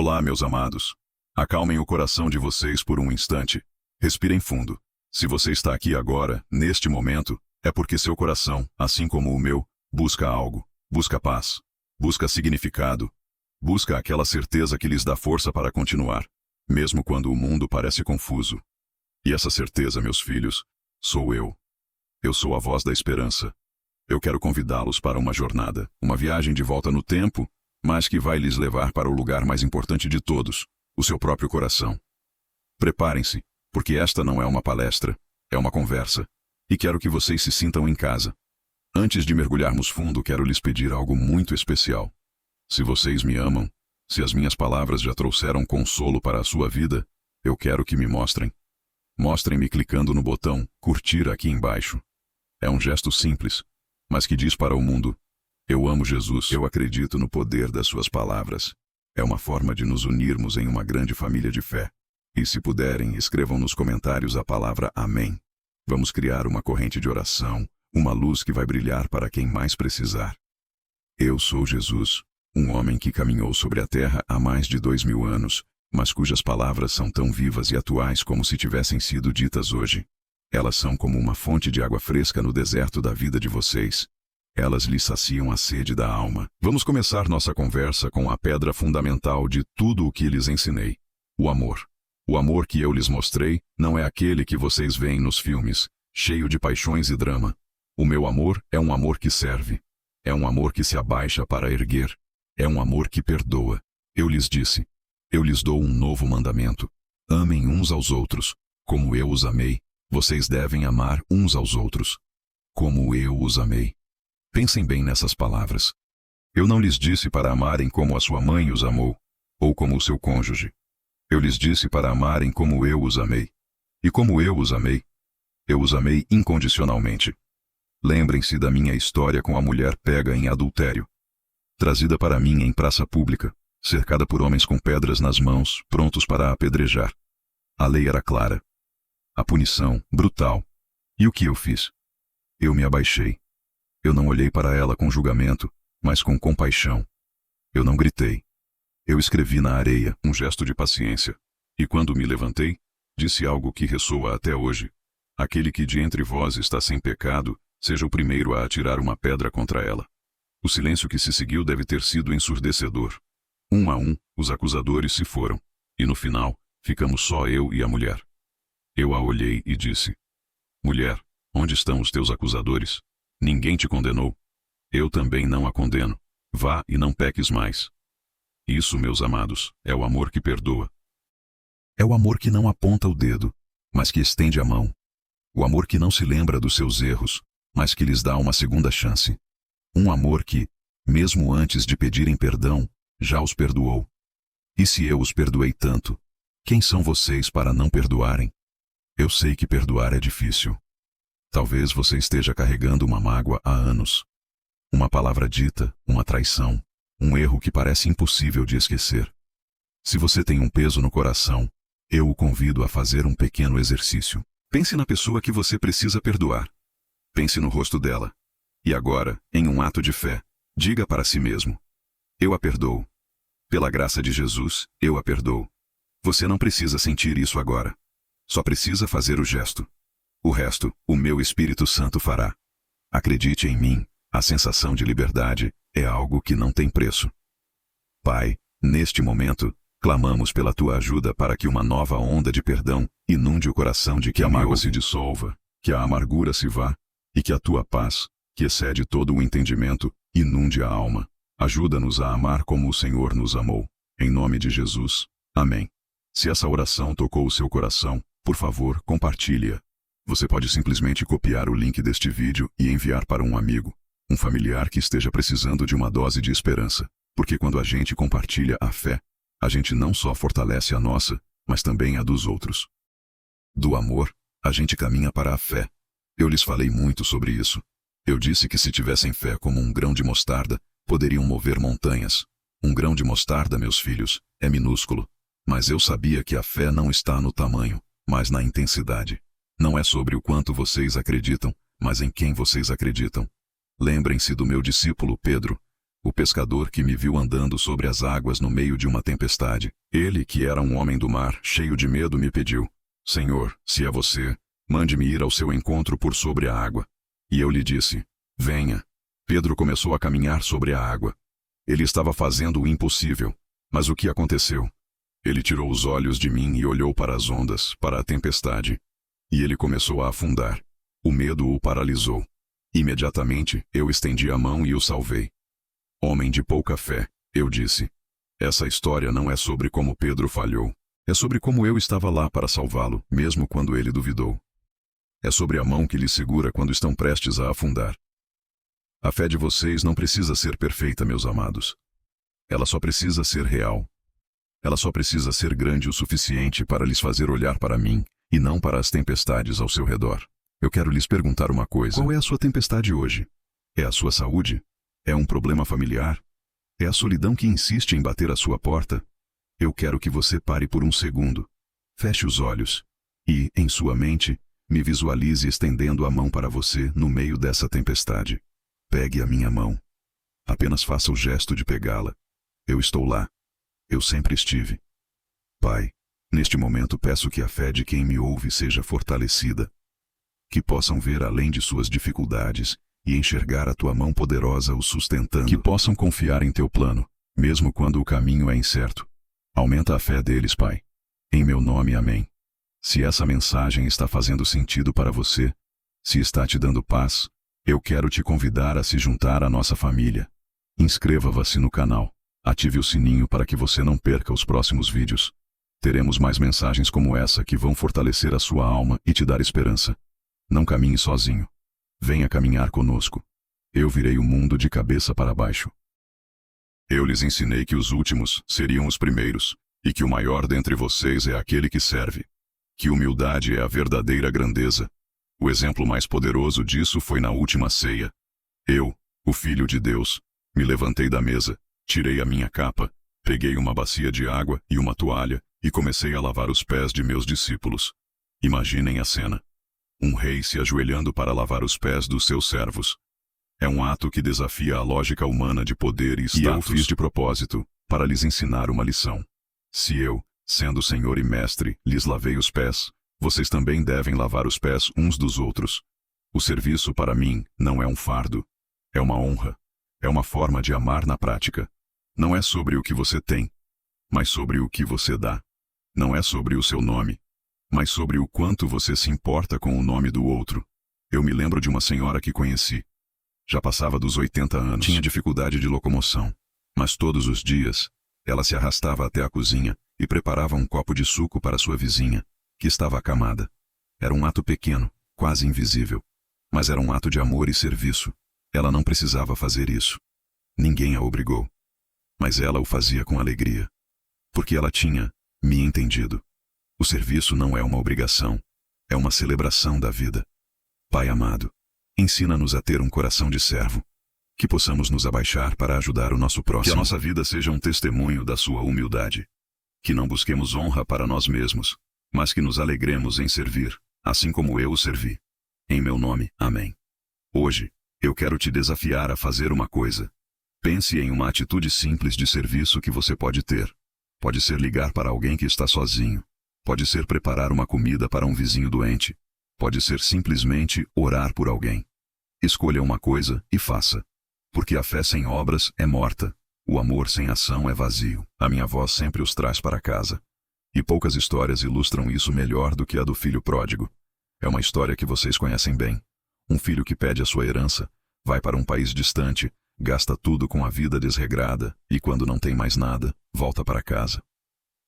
Olá, meus amados. Acalmem o coração de vocês por um instante. Respirem fundo. Se você está aqui agora, neste momento, é porque seu coração, assim como o meu, busca algo. Busca paz. Busca significado. Busca aquela certeza que lhes dá força para continuar, mesmo quando o mundo parece confuso. E essa certeza, meus filhos, sou eu. Eu sou a voz da esperança. Eu quero convidá-los para uma jornada, uma viagem de volta no tempo, mas que vai lhes levar para o lugar mais importante de todos, o seu próprio coração. Preparem-se, porque esta não é uma palestra, é uma conversa, e quero que vocês se sintam em casa. Antes de mergulharmos fundo, quero lhes pedir algo muito especial. Se vocês me amam, se as minhas palavras já trouxeram consolo para a sua vida, eu quero que me mostrem. Mostrem-me clicando no botão curtir aqui embaixo. É um gesto simples, mas que diz para o mundo: eu amo Jesus, eu acredito no poder das suas palavras. É uma forma de nos unirmos em uma grande família de fé. E se puderem, escrevam nos comentários a palavra amém. Vamos criar uma corrente de oração, uma luz que vai brilhar para quem mais precisar. Eu sou Jesus, um homem que caminhou sobre a terra há mais de 2000 anos, mas cujas palavras são tão vivas e atuais como se tivessem sido ditas hoje. Elas são como uma fonte de água fresca no deserto da vida de vocês. Elas lhes saciam a sede da alma. Vamos começar nossa conversa com a pedra fundamental de tudo o que lhes ensinei: o amor. O amor que eu lhes mostrei não é aquele que vocês veem nos filmes, cheio de paixões e drama. O meu amor é um amor que serve. É um amor que se abaixa para erguer. É um amor que perdoa. Eu lhes disse: eu lhes dou um novo mandamento. Amem uns aos outros. Como eu os amei, vocês devem amar uns aos outros. Como eu os amei. Pensem bem nessas palavras. Eu não lhes disse para amarem como a sua mãe os amou, ou como o seu cônjuge. Eu lhes disse para amarem como eu os amei. E como eu os amei incondicionalmente. Lembrem-se da minha história com a mulher pega em adultério. Trazida para mim em praça pública, cercada por homens com pedras nas mãos, prontos para a apedrejar. A lei era clara. A punição, brutal. E o que eu fiz? Eu me abaixei. Eu não olhei para ela com julgamento, mas com compaixão. Eu não gritei. Eu escrevi na areia um gesto de paciência. E quando me levantei, disse algo que ressoa até hoje: aquele que de entre vós está sem pecado, seja o primeiro a atirar uma pedra contra ela. O silêncio que se seguiu deve ter sido ensurdecedor. Um a um, os acusadores se foram. E no final, ficamos só eu e a mulher. Eu a olhei e disse: mulher, onde estão os teus acusadores? Ninguém te condenou. Eu também não a condeno. Vá e não peques mais. Isso, meus amados, é o amor que perdoa. É o amor que não aponta o dedo, mas que estende a mão. O amor que não se lembra dos seus erros, mas que lhes dá uma segunda chance. Um amor que, mesmo antes de pedirem perdão, já os perdoou. E se eu os perdoei tanto, quem são vocês para não perdoarem? Eu sei que perdoar é difícil. Talvez você esteja carregando uma mágoa há anos. Uma palavra dita, uma traição, um erro que parece impossível de esquecer. Se você tem um peso no coração, eu o convido a fazer um pequeno exercício. Pense na pessoa que você precisa perdoar. Pense no rosto dela. E agora, em um ato de fé, diga para si mesmo: eu a perdoo. Pela graça de Jesus, eu a perdoo. Você não precisa sentir isso agora. Só precisa fazer o gesto. O resto, o meu Espírito Santo fará. Acredite em mim, a sensação de liberdade é algo que não tem preço. Pai, neste momento, clamamos pela tua ajuda para que uma nova onda de perdão inunde o coração de que a mágoa se dissolva, que a amargura se vá, e que a tua paz, que excede todo o entendimento, inunde a alma. Ajuda-nos a amar como o Senhor nos amou. Em nome de Jesus. Amém. Se essa oração tocou o seu coração, por favor, compartilhe-a. Você pode simplesmente copiar o link deste vídeo e enviar para um amigo, um familiar que esteja precisando de uma dose de esperança. Porque quando a gente compartilha a fé, a gente não só fortalece a nossa, mas também a dos outros. Do amor, a gente caminha para a fé. Eu lhes falei muito sobre isso. Eu disse que se tivessem fé como um grão de mostarda, poderiam mover montanhas. Um grão de mostarda, meus filhos, é minúsculo. Mas eu sabia que a fé não está no tamanho, mas na intensidade. Não é sobre o quanto vocês acreditam, mas em quem vocês acreditam. Lembrem-se do meu discípulo Pedro. o pescador que me viu andando sobre as águas no meio de uma tempestade. Ele, que era um homem do mar, cheio de medo, me pediu: Senhor, se é você, mande-me ir ao seu encontro por sobre a água. E eu lhe disse: venha. Pedro começou a caminhar sobre a água. Ele estava fazendo o impossível. Mas o que aconteceu? Ele tirou os olhos de mim e olhou para as ondas, para a tempestade. E ele começou a afundar. O medo o paralisou. Imediatamente, eu estendi a mão e o salvei. Homem de pouca fé, eu disse. Essa história não é sobre como Pedro falhou. É sobre como eu estava lá para salvá-lo, mesmo quando ele duvidou. É sobre a mão que lhe segura quando estão prestes a afundar. A fé de vocês não precisa ser perfeita, meus amados. Ela só precisa ser real. Ela só precisa ser grande o suficiente para lhes fazer olhar para mim, e não para as tempestades ao seu redor. Eu quero lhes perguntar uma coisa. Qual é a sua tempestade hoje? É a sua saúde? É um problema familiar? É a solidão que insiste em bater à sua porta? Eu quero que você pare por um segundo. Feche os olhos. E, em sua mente, me visualize estendendo a mão para você no meio dessa tempestade. Pegue a minha mão. Apenas faça o gesto de pegá-la. Eu estou lá. Eu sempre estive. Pai, neste momento peço que a fé de quem me ouve seja fortalecida. Que possam ver além de suas dificuldades e enxergar a tua mão poderosa o sustentando. Que possam confiar em teu plano, mesmo quando o caminho é incerto. Aumenta a fé deles, Pai. Em meu nome, amém. Se essa mensagem está fazendo sentido para você, se está te dando paz, eu quero te convidar a se juntar à nossa família. Inscreva-se no canal. Ative o sininho para que você não perca os próximos vídeos. Teremos mais mensagens como essa que vão fortalecer a sua alma e te dar esperança. Não caminhe sozinho. Venha caminhar conosco. Eu virei o mundo de cabeça para baixo. Eu lhes ensinei que os últimos seriam os primeiros, e que o maior dentre vocês é aquele que serve. Que humildade é a verdadeira grandeza. O exemplo mais poderoso disso foi na última ceia. Eu, o Filho de Deus, me levantei da mesa, tirei a minha capa, peguei uma bacia de água e uma toalha e comecei a lavar os pés de meus discípulos. Imaginem a cena. Um rei se ajoelhando para lavar os pés dos seus servos. É um ato que desafia a lógica humana de poder e status. E eu fiz de propósito, para lhes ensinar uma lição. Se eu, sendo Senhor e Mestre, lhes lavei os pés, vocês também devem lavar os pés uns dos outros. O serviço para mim não é um fardo. É uma honra. É uma forma de amar na prática. Não é sobre o que você tem, mas sobre o que você dá. Não é sobre o seu nome, mas sobre o quanto você se importa com o nome do outro. Eu me lembro de uma senhora que conheci. Já passava dos 80 anos. Tinha dificuldade de locomoção. Mas todos os dias, ela se arrastava até a cozinha e preparava um copo de suco para sua vizinha, que estava acamada. Era um ato pequeno, quase invisível. Mas era um ato de amor e serviço. Ela não precisava fazer isso. Ninguém a obrigou. Mas ela o fazia com alegria. Porque ela tinha me entendido. O serviço não é uma obrigação. É uma celebração da vida. Pai amado, ensina-nos a ter um coração de servo. Que possamos nos abaixar para ajudar o nosso próximo. Que a nossa vida seja um testemunho da sua humildade. Que não busquemos honra para nós mesmos, mas que nos alegremos em servir, assim como eu o servi. Em meu nome, amém. Hoje, eu quero te desafiar a fazer uma coisa. Pense em uma atitude simples de serviço que você pode ter. Pode ser ligar para alguém que está sozinho. Pode ser preparar uma comida para um vizinho doente. Pode ser simplesmente orar por alguém. Escolha uma coisa e faça. Porque a fé sem obras é morta. O amor sem ação é vazio. A minha avó sempre os traz para casa. E poucas histórias ilustram isso melhor do que a do filho pródigo. É uma história que vocês conhecem bem. Um filho que pede a sua herança, vai para um país distante, gasta tudo com a vida desregrada e quando não tem mais nada, volta para casa.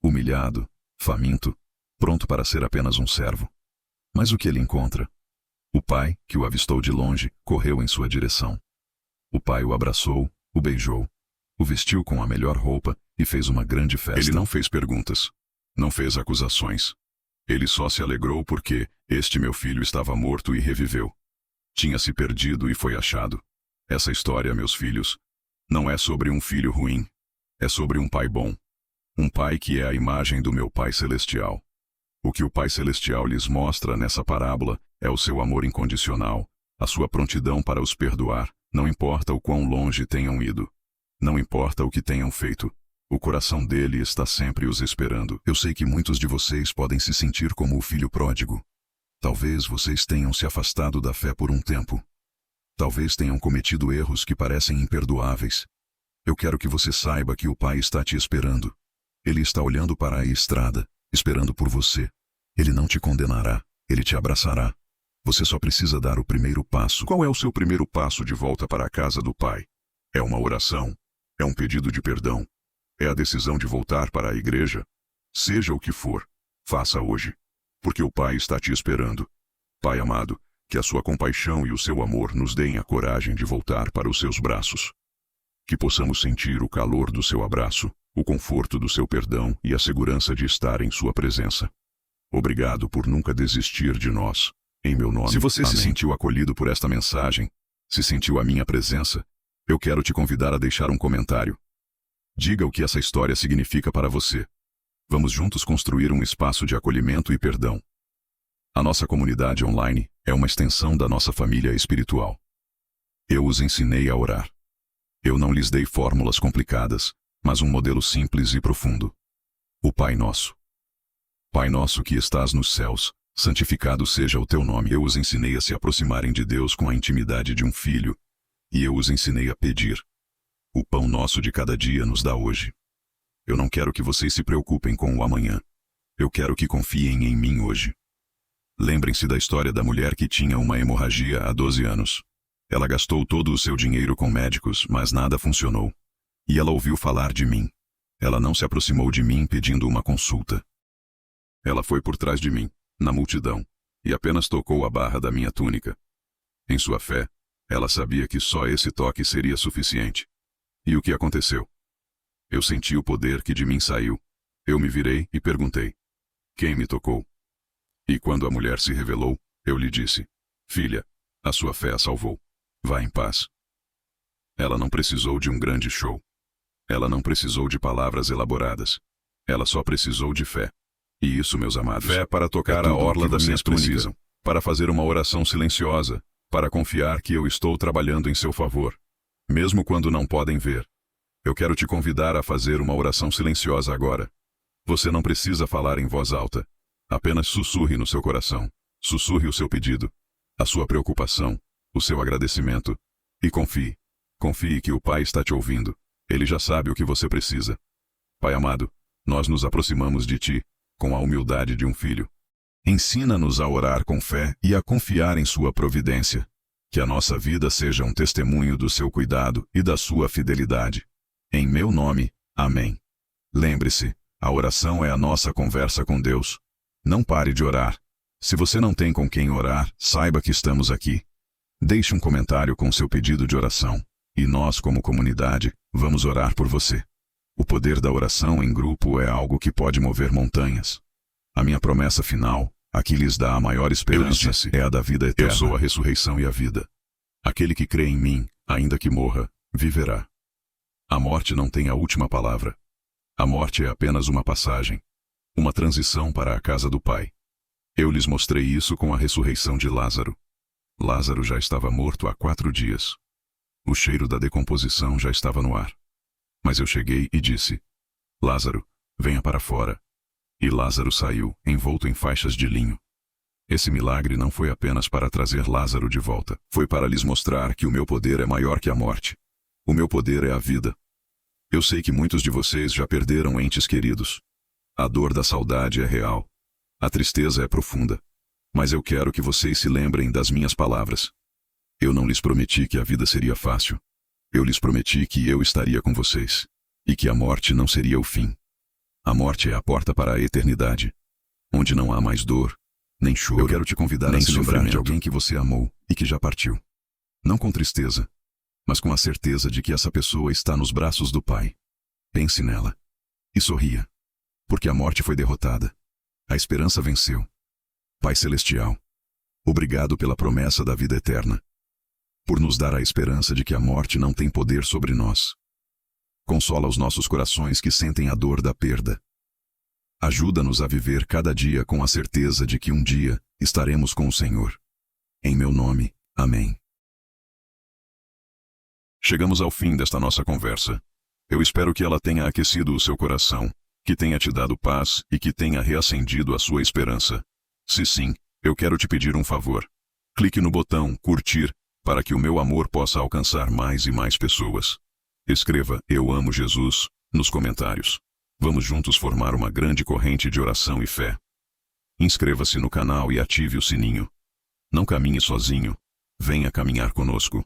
Humilhado, faminto, pronto para ser apenas um servo. Mas o que ele encontra? O pai, que o avistou de longe, correu em sua direção. O pai o abraçou, o beijou, o vestiu com a melhor roupa e fez uma grande festa. Ele não fez perguntas, não fez acusações. Ele só se alegrou porque este meu filho estava morto e reviveu. Tinha se perdido e foi achado. Essa história, meus filhos, não é sobre um filho ruim. É sobre um pai bom. Um pai que é a imagem do meu Pai Celestial. O que o Pai Celestial lhes mostra nessa parábola é o seu amor incondicional, a sua prontidão para os perdoar, não importa o quão longe tenham ido. Não importa o que tenham feito, o coração dele está sempre os esperando. Eu sei que muitos de vocês podem se sentir como o filho pródigo. Talvez vocês tenham se afastado da fé por um tempo. Talvez tenham cometido erros que parecem imperdoáveis. Eu quero que você saiba que o Pai está te esperando. Ele está olhando para a estrada, esperando por você. Ele não te condenará, ele te abraçará. Você só precisa dar o primeiro passo. Qual é o seu primeiro passo de volta para a casa do Pai? É uma oração? É um pedido de perdão? É a decisão de voltar para a igreja? Seja o que for, faça hoje. Porque o Pai está te esperando. Pai amado, que a sua compaixão e o seu amor nos deem a coragem de voltar para os seus braços. Que possamos sentir o calor do seu abraço, o conforto do seu perdão e a segurança de estar em sua presença. Obrigado por nunca desistir de nós. Em meu nome. Se você se sentiu acolhido por esta mensagem, se sentiu a minha presença, eu quero te convidar a deixar um comentário. Diga o que essa história significa para você. Vamos juntos construir um espaço de acolhimento e perdão. A nossa comunidade online é uma extensão da nossa família espiritual. Eu os ensinei a orar. Eu não lhes dei fórmulas complicadas, mas um modelo simples e profundo. O Pai Nosso. Pai nosso que estás nos céus, santificado seja o teu nome. Eu os ensinei a se aproximarem de Deus com a intimidade de um filho, e eu os ensinei a pedir. O pão nosso de cada dia nos dá hoje. Eu não quero que vocês se preocupem com o amanhã. Eu quero que confiem em mim hoje. Lembrem-se da história da mulher que tinha uma hemorragia há 12 anos. Ela gastou todo o seu dinheiro com médicos, mas nada funcionou. E ela ouviu falar de mim. Ela não se aproximou de mim pedindo uma consulta. Ela foi por trás de mim, na multidão, e apenas tocou a barra da minha túnica. Em sua fé, ela sabia que só esse toque seria suficiente. E o que aconteceu? Eu senti o poder que de mim saiu. Eu me virei e perguntei: quem me tocou? E quando a mulher se revelou, eu lhe disse: filha, a sua fé a salvou. Vá em paz. Ela não precisou de um grande show. Ela não precisou de palavras elaboradas. Ela só precisou de fé. E isso, meus amados, fé para tocar a orla das minhas túnicas, para fazer uma oração silenciosa, para confiar que eu estou trabalhando em seu favor, mesmo quando não podem ver. Eu quero te convidar a fazer uma oração silenciosa agora. Você não precisa falar em voz alta. Apenas sussurre no seu coração. Sussurre o seu pedido, a sua preocupação, o seu agradecimento. E confie. Confie que o Pai está te ouvindo. Ele já sabe o que você precisa. Pai amado, nós nos aproximamos de ti, com a humildade de um filho. Ensina-nos a orar com fé e a confiar em sua providência. Que a nossa vida seja um testemunho do seu cuidado e da sua fidelidade. Em meu nome, amém. Lembre-se, a oração é a nossa conversa com Deus. Não pare de orar. Se você não tem com quem orar, saiba que estamos aqui. Deixe um comentário com seu pedido de oração, e nós, como comunidade, vamos orar por você. O poder da oração em grupo é algo que pode mover montanhas. A minha promessa final, a que lhes dá a maior esperança, é a da vida eterna. Eu sou a ressurreição e a vida. Aquele que crê em mim, ainda que morra, viverá. A morte não tem a última palavra. A morte é apenas uma passagem, uma transição para a casa do Pai. Eu lhes mostrei isso com a ressurreição de Lázaro. Lázaro já estava morto há 4 dias. O cheiro da decomposição já estava no ar. Mas eu cheguei e disse: Lázaro, venha para fora. E Lázaro saiu, envolto em faixas de linho. Esse milagre não foi apenas para trazer Lázaro de volta. Foi para lhes mostrar que o meu poder é maior que a morte. O meu poder é a vida. Eu sei que muitos de vocês já perderam entes queridos. A dor da saudade é real. A tristeza é profunda. Mas eu quero que vocês se lembrem das minhas palavras. Eu não lhes prometi que a vida seria fácil. Eu lhes prometi que eu estaria com vocês, e que a morte não seria o fim. A morte é a porta para a eternidade, onde não há mais dor, nem choro. Eu quero te convidar a se lembrar de alguém que você amou e que já partiu. Não com tristeza, mas com a certeza de que essa pessoa está nos braços do Pai. Pense nela e sorria, porque a morte foi derrotada. A esperança venceu. Pai Celestial, obrigado pela promessa da vida eterna, por nos dar a esperança de que a morte não tem poder sobre nós. Consola os nossos corações que sentem a dor da perda. Ajuda-nos a viver cada dia com a certeza de que um dia estaremos com o Senhor. Em meu nome, amém. Chegamos ao fim desta nossa conversa, Eu espero que ela tenha aquecido o seu coração, que tenha te dado paz e que tenha reacendido a sua esperança. Se sim, eu quero te pedir um favor. Clique no botão curtir para que o meu amor possa alcançar mais e mais pessoas. Escreva "Eu amo Jesus" nos comentários. Vamos juntos formar uma grande corrente de oração e fé. Inscreva-se no canal e ative o sininho. Não caminhe sozinho. Venha caminhar conosco.